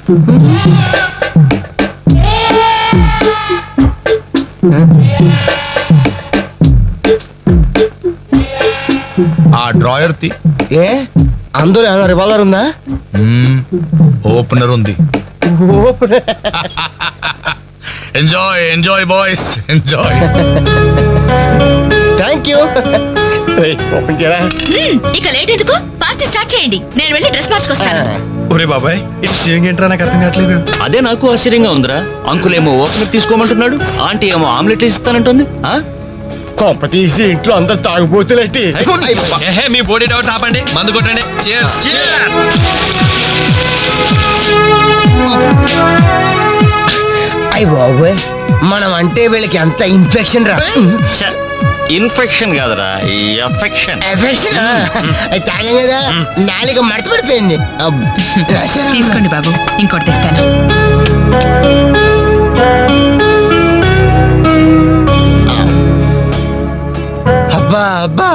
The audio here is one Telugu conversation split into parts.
ఆ డ్రాయర్ తి. ఏ అందులో ఏమైనా రివాల్వర్ ఉందా? ఓపెనర్ ఉంది. Enjoy enjoy boys enjoy. Thank you. Open చేయరా. ఇక లేట్ ఎందుకు, పార్టీ స్టార్ట్ చేయండి. నేను వెళ్ళి డ్రెస్ మార్చుకొస్తాను. ఒరే బాబాయ్, ఇది సీయింగ్ ఏంట్రా, నాకు అర్థం కావట్లేదు. అదే నాకు ఆశ్చర్యంగా ఉందిరా. అంకుల్ ఏమో ఓపెనర్ తీసుకోమంటున్నాడు, ఆంటీ ఏమో ఆమ్లెట్ ఇస్తానంటుంది. కొంప తీసి ఇంట్లో అందరు తాగుపోతులేంటి? మీ బాడీ డౌట్స్ ఆపండి, మందు కొట్టండి. Cheers. అయ్య బాబోయ్, మనం అంటే వీళ్ళకి ఎంత ఇన్ఫెక్షన్ రా. ఇన్ఫెక్షన్ కాదురా, ఎఫెక్షన్. ఎఫెక్షన్ తాగాం కదా, నాలుగు మడత పడిపోయింది. తీసుకోండి బాబు, ఇంకోటి తెస్తాను. అబ్బా అబ్బా,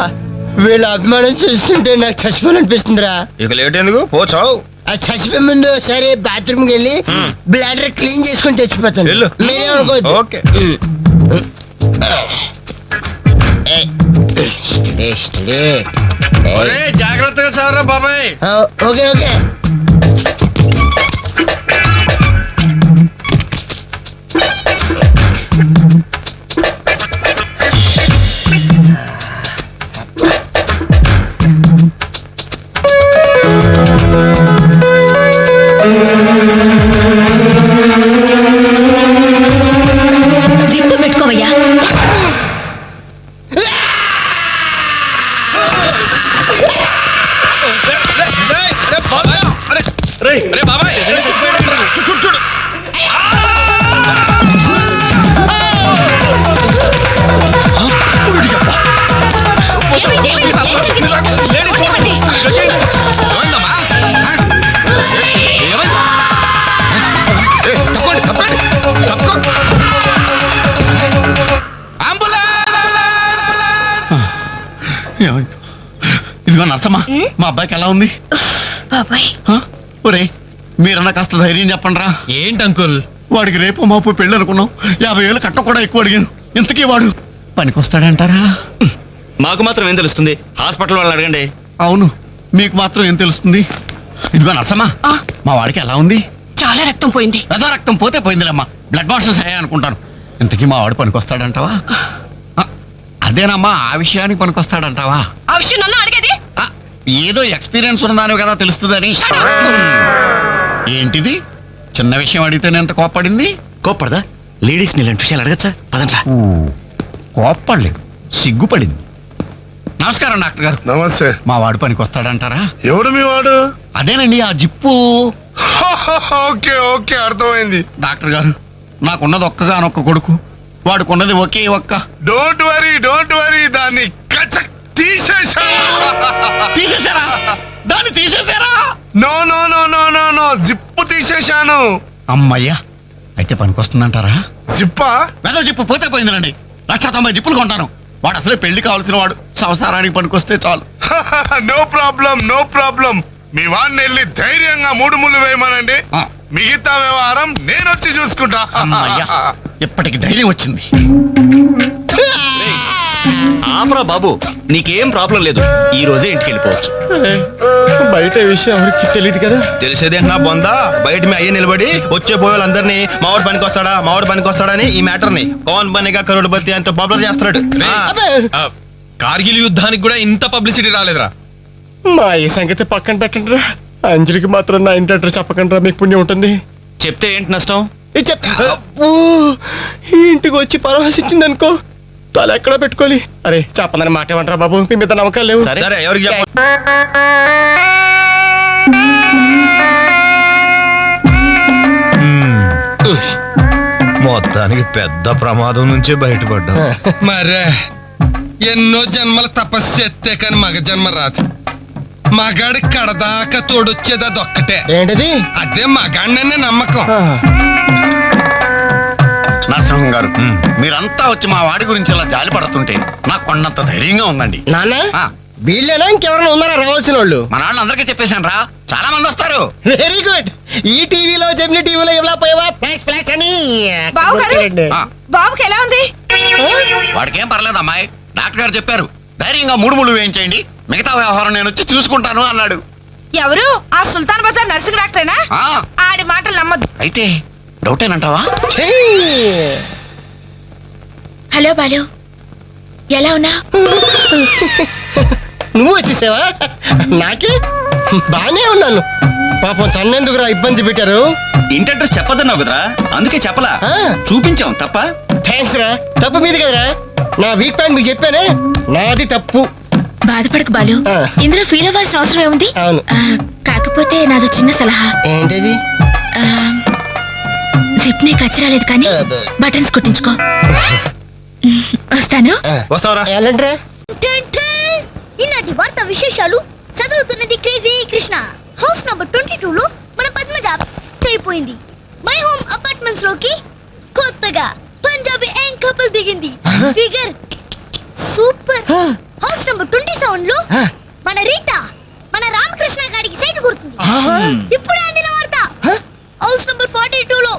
వీళ్ళ అభిమానం చూస్తుంటే నాకు చచ్చిపోవాలనిపిస్తుందిరా. ఇక లేట్ ఎందుకు, పోచావు. చచ్చిపోయే ముందు సరే బాత్రూమ్కి వెళ్ళి బ్లాడర్ క్లీన్ చేసుకొని తెచ్చిపోతాను. మీరేమనుకోవద్దు. ఓకే. జాగ్రత్తగా చదవరా బాబాయ్. Okay okay. జిప్పు పెట్టుకోవయ్యా. అరే బాబాయ్, చూడు. ఇదిగో నర్సమ్మా, మా అబ్బాయికి ఎలా ఉంది? బాబాయ్ ఒరే, మీరన్నా కాస్త ధైర్యం చెప్పండి రా. ఏంటి అంకుల్? వాడికి రేపు మాపు పెళ్ళి అనుకున్నాం, 50,000 కట్ట కూడా ఎక్కువ అడిగాను. ఇంతకీ వాడు పనికొస్తాడంటారా? మాకు మాత్రం ఏం తెలుస్తుంది, హాస్పిటల్ వాళ్ళని అడగండి. అవును, మీకు మాత్రం ఏం తెలుస్తుంది? ఇదిగో నర్సమ్మా, మా వాడికి ఎలా ఉంది? చాలా రక్తం పోయింది. రథ రక్తం పోతే పోయిందిలేమ్మా, బ్లడ్ వాషెస్ అయ్యా అనుకుంటాను. ఇంతకీ మా వాడు పనికొస్తాడంటావా? అదేనమ్మా, ఆ విషయానికి పనికొస్తాడంటావా? ఆ విషయం నన్ను అడిగేది? ఏదో ఎక్స్పీరియన్స్ ఉన్నదాని కదా తెలుస్తుందని. ఏంటిది, చిన్న విషయం అడిగితేనే ఎంత కోప్పడింది? కోప్పడదా? లేడీస్ ఇలాంటి విషయాలు అడగచ్చా? పదండ్రా. కోప్పడలేదు, సిగ్గుపడింది. నమస్కారం డాక్టర్ గారు. నమస్తే. మా వాడు పనికి వస్తాడంటారా? ఎవడు మీ వాడు? అదేనండి, ఆ జిప్పు. ఓకే ఓకే, అర్థమైంది. డాక్టర్ గారు, నాకున్నది ఒక్కగానొక్క కొడుకు, వాడుకున్నది ఒకే ఒక్క. డోంట్ వరీ, దాన్ని తీసేశారా? దాన్ని తీసేశారా? No no no no no no, zip తీసేశాను. అమ్మయ్యా, అయితే పనికొస్తుందంటారా? జిప్పా? వెదో జిప్పు పోతే పోయిందిలండి. 190 జిప్పులు కొంటాను. వాడు అసలే పెళ్లి కావాల్సిన వాడు, సంసారానికి పనికొస్తే చాలు. No problem. మీ వాడిని వెళ్ళి ధైర్యంగా 3 ముళ్ళు వేయమనండి. మిగతా వ్యవహారం నేను వచ్చి చూసుకుంటా. అమ్మయ్యా, ఇప్పటికి ధైర్యం వచ్చింది. ఆపరా బాబు, నీకేం ప్రాబ్లం లేదు. ఈ రోజే ఇంటికి వెళ్ళిపోవచ్చు. బయట విషయం ఎవరికి తెలియదు కదా. తెలిసేదేంటన్నా బొందా, బయట మీ అయ్యే నిలబడి వచ్చే పోయేవాళ్ళందరినీ మావాడు పనికి వస్తాడా అని ఈ మ్యాటర్ ని కౌన్ బనేగా కరోడ్పతి అంత పాపులర్ చేస్తున్నాడు. కార్గిల్ యుద్ధానికి కూడా ఇంత పబ్లిసిటీ రాలేదురా. మా ఈ సంగతి పక్కన పెట్టండి రా. అంజలికి మాత్రం నా ఇంటి అడ్రస్ చెప్పకండి రా, మీకు పుణ్యం ఉంటుంది. చెప్తే ఏంటి నష్టం? ఇంటికి వచ్చి పరామర్శించింది అనుకో, తల ఎక్కడ పెట్టుకోవాలి. అరే చెప్పందని మాట ఏమంటారా బాబు, మీ మీద నమ్మకాలు లేవు. సరే ఎవరికి చెప్ప. మొత్తానికి పెద్ద ప్రమాదం నుంచే బయటపడ్డా. మరే ఎన్నో జన్మల తపస్సు ఎత్తే కానీ మగ జన్మ రాదు. మగాడి కడదాకా తోడొచ్చేది అదొక్కటే. ఏంటిది? అదే మగాడిననే నమ్మకం. నరసింహం గారు, మీరంతా వచ్చి మా వాడి గురించి ఇలా జాలి పడుతుంటే నాకు కొన్నంత ధైర్యంగా ఉందండి. నాన్న, వీళ్ళేనా ఇంకెవరైనా ఉన్నారా రావాల్సిన వాళ్ళు? మా నాన్న అందరికీ చెప్పేశాను రా, చాలా మంది వస్తారు. Very good. ఈ టీవీలో జమిని టీవీలో ఎవలా పోయావా ఫ్లాష్ ఫ్లాష్ అని బాబు గారు ఆ, బాబుకి ఎలా ఉంది వాడికేం పర్లేదు అమ్మాయి, డాక్టర్ గారు చెప్పారు ధైర్యంగా 3 ముళ్ళు వేయించేయండి, మిగతా వ్యవహారం నేను వచ్చి చూసుకుంటాను అన్నాడు. ఎవరు ఆ సుల్తాన్ బజార్ నర్సింగ్ డాక్టరేనా ఆ, ఆడి మాటలు నమ్మద్దు. అయితే డౌటేనంటావా? ఛీ! హలో బాలు ఎలా ఉన్నా నువ్వు వచ్చేసావా? నాకే బానే ఉన్నాను. పాపం తన్నెందుకురా ఇబ్బంది పెట్టారు. ఇంటి అడ్రస్ చెప్పొద్దన్నావు కదరా, అందుకే చెప్పలా. ఆ. చూపించాం తప్ప. థ్యాంక్స్ రా, తప్పు మీది కదరా. నా వీక్ పాయింట్ మీకు చెప్పానే, నాది తప్పు. బాధపడకు బాలు ఆ. ఇందులో ఫీల్ అవ్వాల్సిన అవసరం ఏముంది అవును. కాకపోతే నాదో చిన్న సలహా ఏంటిది? జిప్ నే కచ్చరాలేదు కానీ అబ్బే. బటన్స్ కుట్టించుకో వస్తాను వస్తావరా? ఎలాంటిరా? ఈనాటి వార్త విశేషాలు చదువుతున్నది క్రేజీ కృష్ణ. హౌస్ నంబర్ 22 లో మన పద్మజ అయిపోయింది. మై హోమ్ అపార్ట్మెంట్స్ లోకి కొత్తగా పంజాబీ యంగ్ కపుల్ దిగింది. Figure super. హౌస్ నంబర్ 27 లో మన రీటా మన రామకృష్ణ గారికి సైట్ కొడుతుంది. ఇప్పుడు అందిన వార్త హౌస్ నంబర్ 42 లో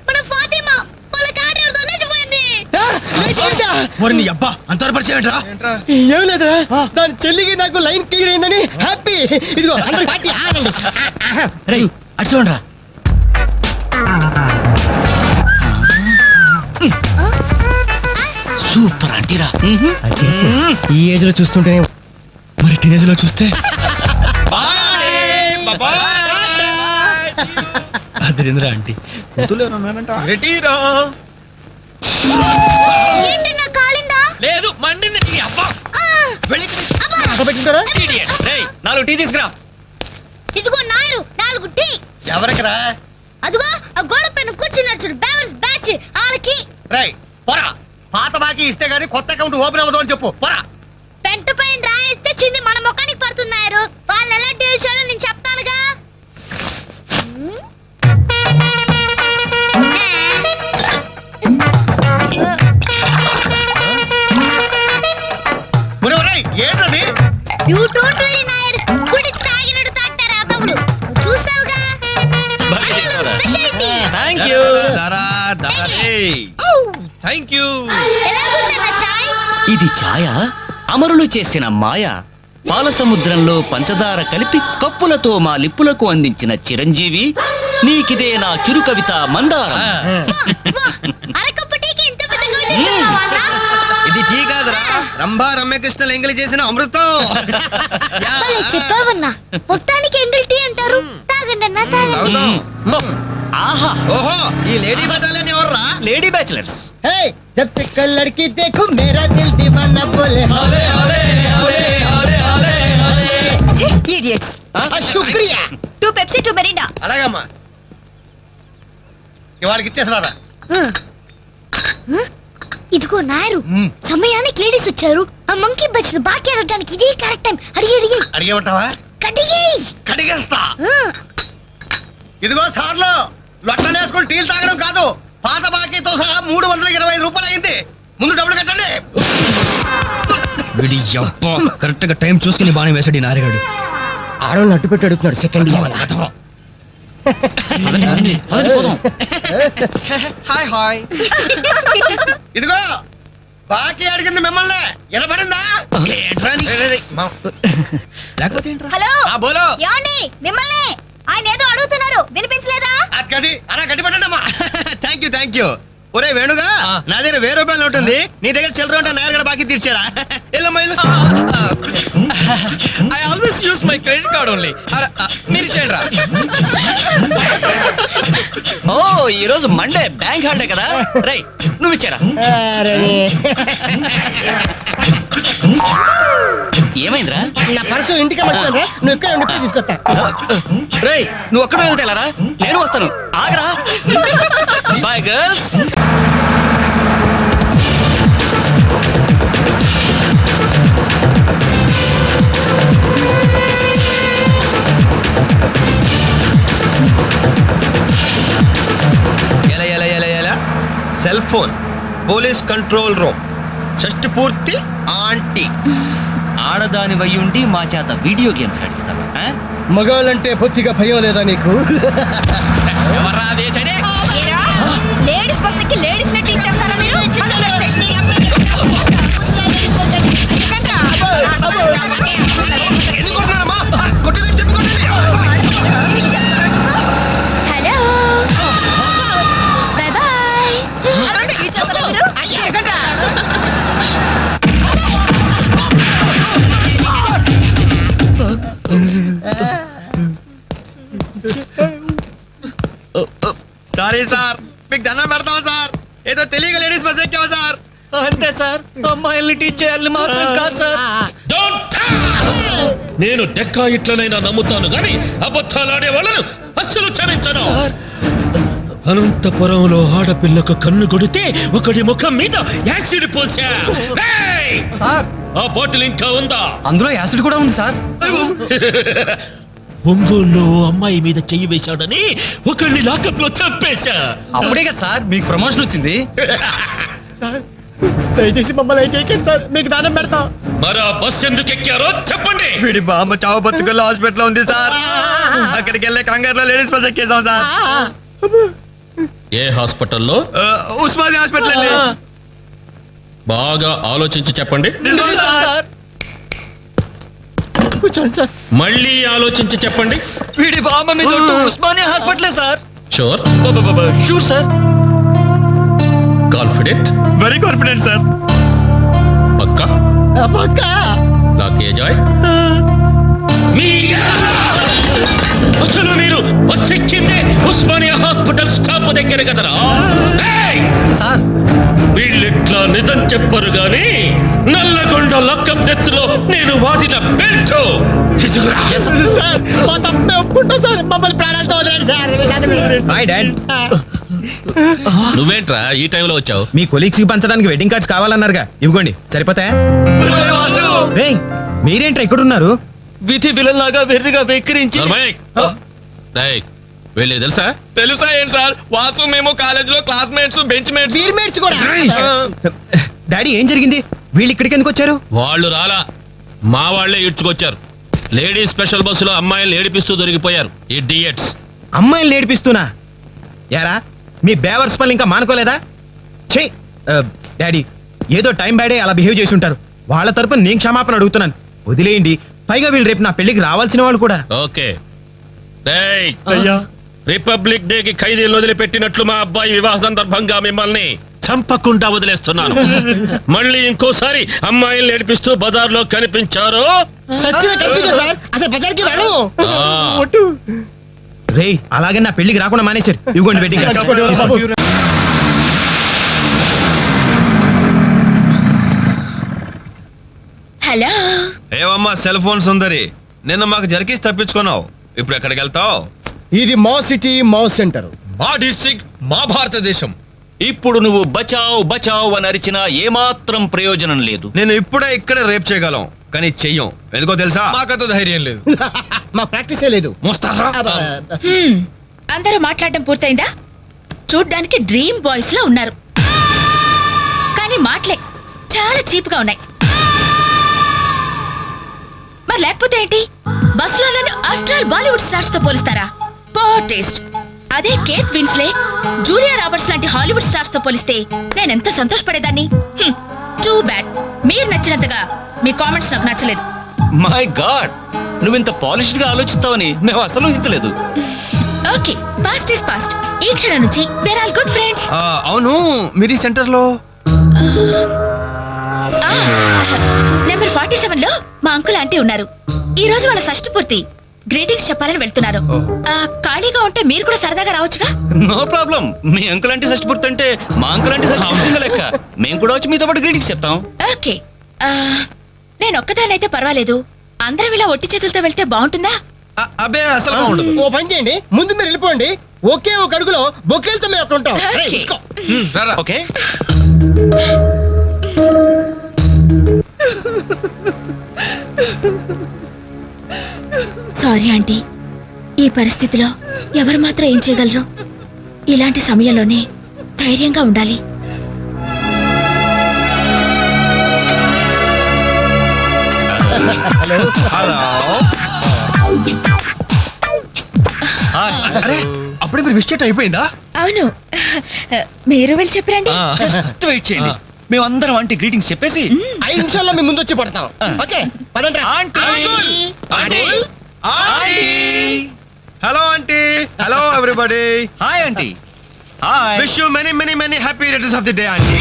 మన ఫాతిమా వాళ్ళ కాటేరుతో లేచిపోయింది. నీ అబ్బా అంతవరకు పరిచయం ఏంట్రా? ఏం లేదురా, దాని చెల్లికి నాకు లైన్ క్లియర్ అయిందని హ్యాపీ. ఇదిగో అందరి పార్టీ ఆగండి. రేయ్ అటు చూడరా. సూపర్ అంటీరా. ఈ ఏజ్ లో చూస్తుంటే మరి టీనేజ్ లో చూస్తే అదిరింద్రా ఆంటీ. ఏంటి నా కాలిందా? లేదు మండింది నీ అబ్బా. పెట్టింటారా? నాలుగు టీ తీసుకురా. ఇదిగో నాయరు 4 టీ. ఎవరికిరా? అదిగో ఆ గోడ పైన కూర్చున్నాడు చూడు, బేవర్స్ బ్యాచ్ వాళ్ళకి. రేయ్ పోరా, పాత బాకీ ఇస్తే గానీ కొత్త అకౌంట్ ఓపెన్ అవ్వదు అని చెప్పు. పోరా. పెంట పైన రాయేస్తే చింది మన ముఖానికి పడుతున్నారు. వాళ్ళు ఎలా డీల్ చేయాలో నేను చెప్తానుగా. ఏంటది? You don't worry, Nair. కుడి తాగినట్టు తాగుతారు ఆ తమ్ముడు. చూస్తావుగా. అందులో speciality. Thank you. Thank you. ఎలాగుందన్న చాయ్? ఇది ఛాయ అమరులు చేసిన మాయ. పాల సముద్రంలో పంచదార కలిపి కప్పులతో మా లిప్పులకు అందించిన చిరంజీవి, నీకిదే నా చిరు కవిత మందారం. వా, అరకప్పు టీకి ఇంత పెద్ద కవిత చెప్పావా అన్నా? ఇది టీ కాదురా, రంభా రమ్యకృష్ణలు ఎంగిలి చేసిన అమృతం. భలే చెప్పావన్నా. మొత్తానికి ఎంగిల్ టీ అంటారు. తాగండి అన్నా, తాగండి. తాగుదాం. ఆహా, ఓహో, ఈ లేడీ బటాలియన్ ఎవర్రా? Lady bachelors. हे जब से कल लड़की देखो मेरा दिल दीवाना बोले idiots. शुक्रिया. 2 పెప్సీ 2 మెరిండా. అలాగమ్మా, ఇవాళకి ఇచ్చేసినారా? ఇదిగో నాయరు, సమయానికి లేడీస్ వచ్చారు. ఆ మంకీ బచ్చిన బాకీ అడగడానికి ఇదే కరెక్ట్ టైం. అడిగి అడిగి అడిగేమంటావా? కడిగేయ్. కడిగేస్తా. ఇదిగో సార్లు, లొట్టలు వేసుకొని టీలు తాగడం కాదు, పాత బాకీతో సహా 325 రూపాయలు అయింది. ముందు డబ్బులు కట్టండి. విడి అబ్బా, కరెక్ట్ గా టైం చూసుకుని బాగానే వేసాడు ఈ నారిగాడు. ఆడవాళ్ళు అడ్డు పెట్టి అడుగుతున్నాడు. Second hi hi. ఇదిగో బాకీ అడిగింది మిమ్మల్ని, వినపడిందా? లేకపోతే ఏంట్రా? హలో ఆ, బోలో. ఏమండి, మిమ్మల్ని ఆయన ఏదో అడుగుతున్నారు, వినిపించలేదా? అది గది అలా గట్టి పెట్టండి అమ్మా. Thank you. ఒరే వేణుగా, నా దగ్గర 1000 రూపాయలు ఉంటుంది, నీ దగ్గర చిల్లర ఉంటే నేరుగా బాకీ తీర్చారా? I always use my credit card only. మీరు ఇచ్చేయండి రా. ఓ ఈ రోజు మండే బ్యాంక్ హాలిడే కదా. రై నువ్వు ఇచ్చారా? ఏమైందిరా? నా పర్సు ఇంటికి పట్టుకోరా, నువ్వు ఇక్కడ ఉండి తీసుకొస్తా. రేయ్ నువ్వు ఒక్కడే వెళ్తేలారా, నేను వస్తాను. ఆగరా. Bye girls. ఎలా cell phone, police control room, షష్టి పూర్తి ఆంటీ. ఆడదాని ఉండి మా చేత వీడియో గేమ్స్ ఆడిస్తావా ఆ? మగాళ్ళంటే పొత్తిగా భయం లేదా నీకు? ఎవర్రా అదే చదే? లేడీస్ బస్ ఎక్కి లేడీస్ నెట్ ఇచ్చేస్తారా మీరు? Hello bye bye. Sorry sir, మీకు దండం పెడతాం సార్. ఏదో తెలియక లేడీస్ బస్ ఎక్కాం సార్. అంతే సార్, అమ్మాయిల్ని టీచ్ చేయాలని మాత్రం కాదు సార్. నేను డెక్కాయిట్లనైనా నమ్ముతాను గాని అబద్ధాలాడే వాళ్ళను అస్సలు క్షమించను. అనంతపురంలో ఆడపిల్లకు కన్ను కొడితే ఒకడి ముఖం మీద యాసిడ్ పోసా. ఏయ్! ఆ బాటిల్ ఇంకా ఉందా? అందులో యాసిడ్ కూడా ఉంది సార్. ఒంగోలులో అమ్మాయి మీద చెయ్యి వేశాడని ఒకరిని లాకప్ లో చంపేశా. అప్పుడే కదా సార్ మీకు ప్రమోషన్ వచ్చింది. దయచేసి మమ్మల్ని చేయకండి సార్, మీకు దానం పెడతాం. మరా బస్ ఎందుకు ఎక్కారో చెప్పండి. వీడి బామ్మ చావు బతుకుల్లో హాస్పిటల్ ఉంది సార్. అక్కడికి వెళ్ళే కంగారులో లేడీస్ బస్ ఎక్కేసాం సార్. ఏ హాస్పిటల్లో? ఉస్మానియా హాస్పిటల్ అండి. బాగా ఆలోచించి చెప్పండి. నిజం సార్. కూర్చోండి సార్. మళ్ళీ ఆలోచించి చెప్పండి. వీడి బామ్మ మీద ఉస్మానియా హాస్పిటలే sir. Sure? Sure sir. Confident? Very confident sir. పక్కా? నాకే జాయ్. అసలు మీరు బస్ ఎక్కిందే ఉస్మానియా హాస్పిటల్ స్టాప్ దగ్గర కదరా? సార్ వీళ్ళిట్లా నిజం చెప్పరు గాని నల్లగొండ లక్కప్ నెత్తులో నేను వాడిన బెల్ట్ హాయ్ డాడ్. నువ్వేంట్రా ఈ టైంలో వచ్చావు? మీ కొలీగ్స్ కి పంచడానికి వెడ్డింగ్ కార్డ్స్ కావాలన్నారుగా, ఇవ్వండి సరిపోతాయా? రేయ్, మీరేంట్రా ఇక్కడ ఉన్నారు? విధి విలన్లాగా వెర్రిగా వెక్కిరించి వీళ్ళే తెలుసా? తెలుసా ఏంటి సార్? వాసు మేము కాలేజ్ లో క్లాస్మేట్స్, బెంచ్ మేట్స్ కూడా. డాడీ ఏం జరిగింది? వీళ్ళు ఇక్కడికి ఎందుకు వచ్చారు? వాళ్ళు రాలా, మా వాళ్లే ఇడ్చుకొచ్చారు. లేడీస్ స్పెషల్ బస్సులో అమ్మాయిలు ఏడిపిస్తూ దొరికిపోయారు. ఇడియట్స్. అమ్మాయిని ఏడిపిస్తున్నా? యారా, మీ బేవర్స్ పనులు ఇంకా మానుకోలేదా? ఛీ! డాడీ, ఏదో టైం బ్యాడే అలా బిహేవ్ చేసి ఉంటారు. వాళ్ళ తరపున నేను క్షమాపణ అడుగుతున్నాను, వదిలేయండి. పైగా వీళ్ళు రేపు నా పెళ్లికి రావాల్సిన వాళ్ళు కూడా. ఓకే. రిపబ్లిక్ డే కి ఖైదీలు వదిలిపెట్టినట్లు మా అబ్బాయి వివాహ సందర్భంగా మిమ్మల్ని చంపకుండా వదిలేస్తున్నాను. మళ్ళీ ఇంకోసారి అమ్మాయిలు ఏడిపిస్తూ బజార్ లో కనిపించారు రే, అలాగే నా పెళ్లికి రాకుండా మానేశారు. ఇవ్వండి వెడ్డింగ్ కార్డ్స్. హలో ఏవమ్మా సెల్ ఫోన్ సుందరి, నిన్న మాకు జరికేసి తప్పించుకున్నావు, ఇప్పుడు ఎక్కడికి వెళ్తావు? ఇది మా సిటీ, మా సెంటర్. మా డిస్ట్రిక్ట్, మా భారతదేశం. ఇప్పుడు నువ్వు బచావ్ బచావ్ అని అరిచినా ఏమాత్రం ప్రయోజనం లేదు. నేను ఇప్పుడే ఇక్కడే రేప్ చేయగలం, కానీ చెయ్యం. ఎందుకో తెలుసా? మాకంత ధైర్యం లేదు. మా ప్రాక్టీసే లేదు. మోస్తారా? అందరూ మాట్లాడడం పూర్తయిందా? చూడ్డానికి డ్రీమ్ బాయ్స్ లో ఉన్నారు, కానీ మాటలే చాలా చీప్ గా ఉన్నాయి. మరి లేకపోతే ఏంటి? బస్సులో నన్ను ఆఫ్టర్ ఆల్ బాలీవుడ్ స్టార్స్ తో పోలిస్తారా? Poor taste. అదే కేత్ విన్స్లే, జూలియా రాబర్ట్స్ లాంటి హాలీవుడ్ స్టార్స్ తో పోలిస్తే నేనెంత సంతోషపడేదాన్ని. Too bad. మీరు నచ్చినంతగా మీ కామెంట్స్ నాకు నచ్చలేదు. మై గాడ్, నువ్వింత పాలిష్డ్ గా ఆలోచిస్తావని మేము అసలు ఊహించలేదు. Okay, past is past. ఈ క్షణం నుంచి వేర్ ఆల్ గుడ్ ఫ్రెండ్స్. అవును, మీరు ఈ సెంటర్ లో నెంబర్ 47 లో మా అంకుల్ ఆంటీ ఉన్నారు. ఈ రోజు వాళ్ళ షష్ఠి పూర్తి. గ్రీటింగ్స్ చెప్పాలని వెళ్తున్నారు. ఖాళీగా ఉంటే మీరు కూడా సరదాగా రావచ్చుగా? No problem. మీ అంకుల్ అంటే షష్టి పూర్తి అంటే మా అంకుల్ అంటే షష్టి పూర్తి లెక్క. మేము కూడా వచ్చి మీతో పాటు గ్రీటింగ్స్ చెప్తాం. ఓకే, నేను ఒక్కదానైతే పర్వాలేదు. అందరం ఇలా ఒట్టి చేతులతో వెళ్తే బాగుంటుందా? అబ్బే అసలు ఉండదు. ఓ పని చేయండి, ముందు మీరు వెళ్ళిపోండి. ఒకే ఒక అడుగులో బొక్కేలతో మేము అక్కడ ఉంటాం. Okay. రేయ్, ఇసుకో. ఓకే. సారీ ఆంటీ, ఈ పరిస్థితిలో ఎవరు మాత్రం ఏం చేయగలరు? ఇలాంటి సమయంలోనే ధైర్యంగా ఉండాలి. హలో అరే అప్పుడే మీరు మిస్టేక్ అయిపోయిందా? అవును మీరు వెళ్ళి చెప్పరండి. జస్ట్ వెయిట్ చేయండి, మేమందరం ఆంటీ గ్రీటింగ్స్ చెప్పేసి 5 నిమిషాల్లో మీ ముందు వచ్చి పడతాం. ఓకే పదండి. Hello aunty, hello everybody, hi aunty. Hi. Wish you many many many happy returns of the day aunty.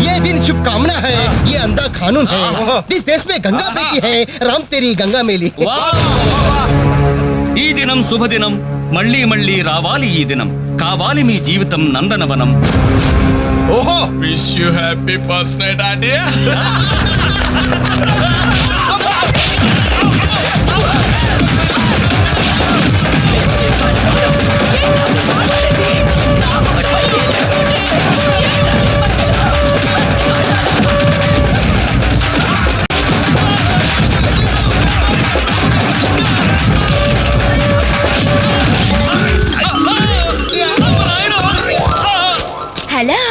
ये दिन शुभकामना है, ये अंधा कानून है. इस देश में गंगा बेटी है, राम तेरी गंगा मेली. ఈ దినం శుభదినం, మళ్ళీ మళ్ళీ రావాలి ఈ దినం, కావాలి మీ జీవితం నందనవనం. ఓహో wish you happy first night aunty. Hello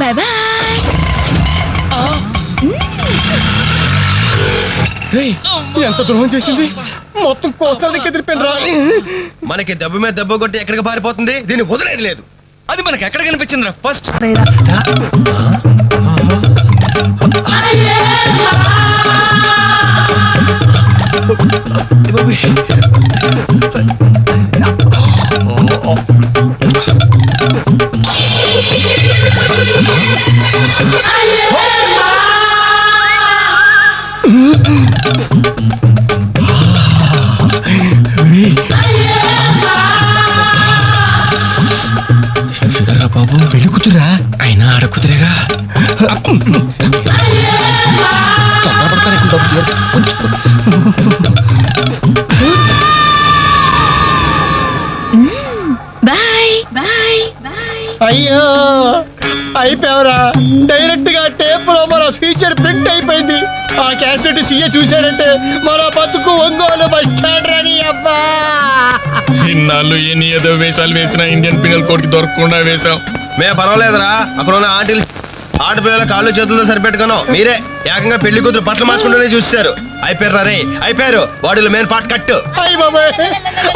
bye bye. ఎంత ద్రోహం చేసింది, మొత్తం కోసాల దగ్గర తిరిపాను రా. మనకి దెబ్బ మీద దెబ్బ కొట్టి ఎక్కడికి పారిపోతుంది, దీన్ని వదిలేదు లేదు. అది మనకి ఎక్కడ కనిపించిందిరా ఫస్ట్? బాబు పెళ్లి కూతురా అయినా ఆడ కుదిరేగా. Bye bye bye. అయ్యో అయిపోయావురా, డైరెక్ట్ గా టేప్ లో మన ఫీచర్ ప్రింట్ అయిపోయింది. ఆ క్యాసెట్ సీఏ చూశాడంటే మన బతుకు ఒంగోలు బస్ స్టాండ్ రాని. అబ్బా ఇన్నాళ్ళు ఎన్ని ఏదో వేషాలు వేసినా ఇండియన్ పీనల్ కోడ్ కి దొరకకుండా వేశాం. మే పర్వాలేదురా, అక్కడ ఉన్న ఆంటీలు ఆడపిల్లల కాళ్ళు చేతులతో సరిపెట్టుకును. మీరే ఏకంగా పెళ్లి కూతురు బట్టలు మార్చుకుంటూనే చూస్తారు. అయిపోయారు రే, అయిపోయారు. బాడీలో మెయిన్ పార్ట్ కట్టు. అయ్యి బాబాయ్,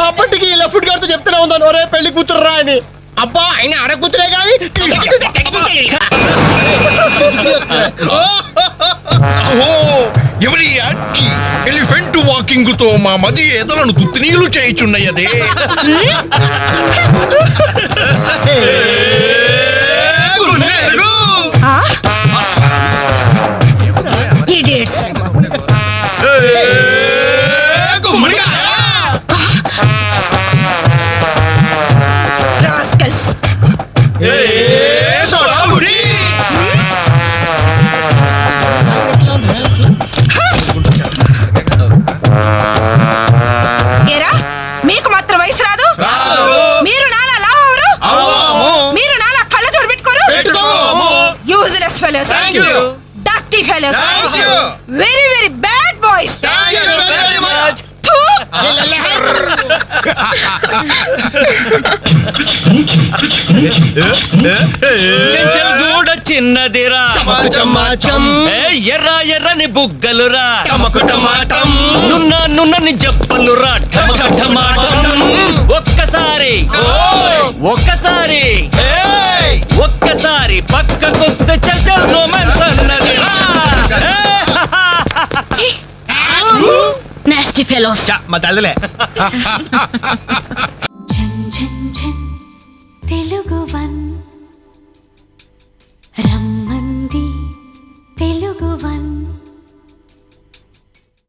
అప్పటికి లెఫ్ట్ గారితో చెప్తూనే ఉన్నాను, ఒరే పెళ్లి కూతురు రా అని. అబ్బా ఆయన ఆడ కూతురే కానీ ఎవరి ఎలిఫెంట్ వాకింగ్ తో మా మది ఎదలను తుత్తినీలు చేయుచున్నయ్యదే. ఇడియట్స్. రాస్కల్స్. ఏరా మీకు మాత్రం వయసు రాదు? మీరు నాలా లావరు, మీరు నాలా కళ్ళ తోడు పెట్టుకోరు. Useless fellows, dirty fellows, very very bad boys. గూడ చిన్నదిరా, ఎర్ర ఎర్రని బుగ్గలురా, నున్న నున్నని జప్పలురా, ఠమఠమాటం. ఒక్కసారి ఒక్కసారి ఒక్కసారి పక్కకొస్తే చల్ చల్ రొమాన్స్ అన్నదిరా. Nasty fellows. మా తల్లిలే. ఝన్ ఝన్ ఝన్ తెలుగు వన్ రమ్మంది తెలుగు వన్.